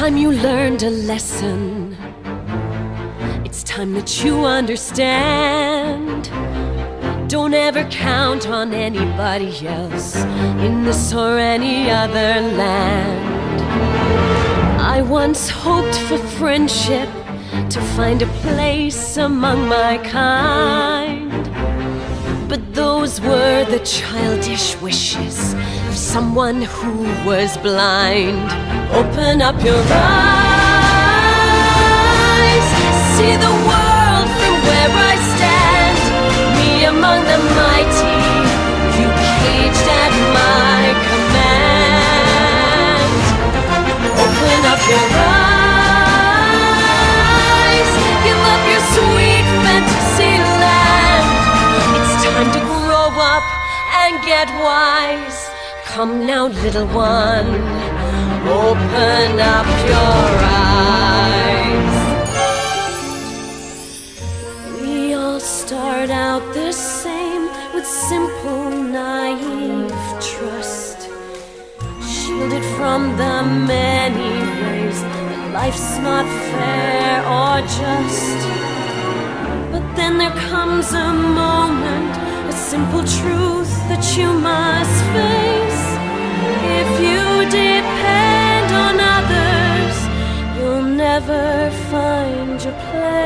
time you learned a lesson. It's time that you understand. Don't ever count on anybody else in this or any other land. I once hoped for friendship, to find a place among my kind. But those were the childish wishes of someone who was blind. Open up your eyes, see the world from where I stand. Me among the mighty, you caged at my command. Open up your eyes, give up your sweet fantasy land. It's time to grow up and get wise. Come now, little one, open up your eyes. We all start out the same, with simple, naive trust, shielded from the many ways that life's not fair or just. But then there comes a moment, a simple truth that you must face. If you depend on others, you'll never find your place.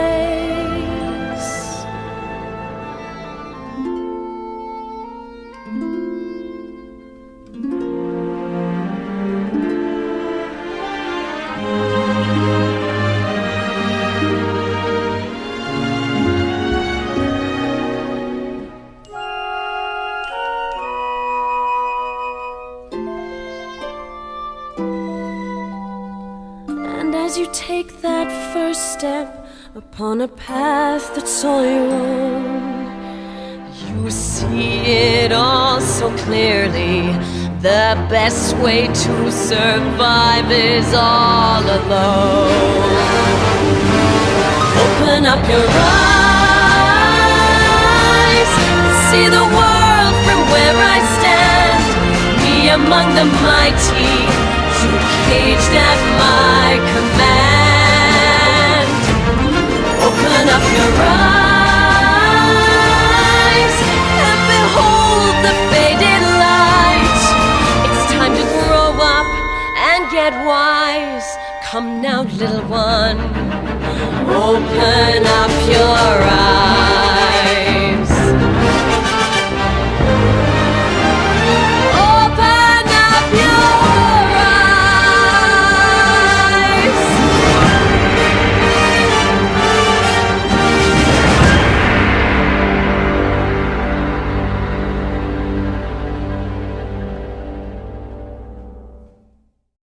As you take that first step upon a path that's all your own, you see it all so clearly. The best way to survive is all alone. Open up your eyes, see the world from where I stand. Me among the mighty, you caged at my command. Open up your eyes and behold the faded light. It's time to grow up and get wise. Come now, little one, open up your eyes.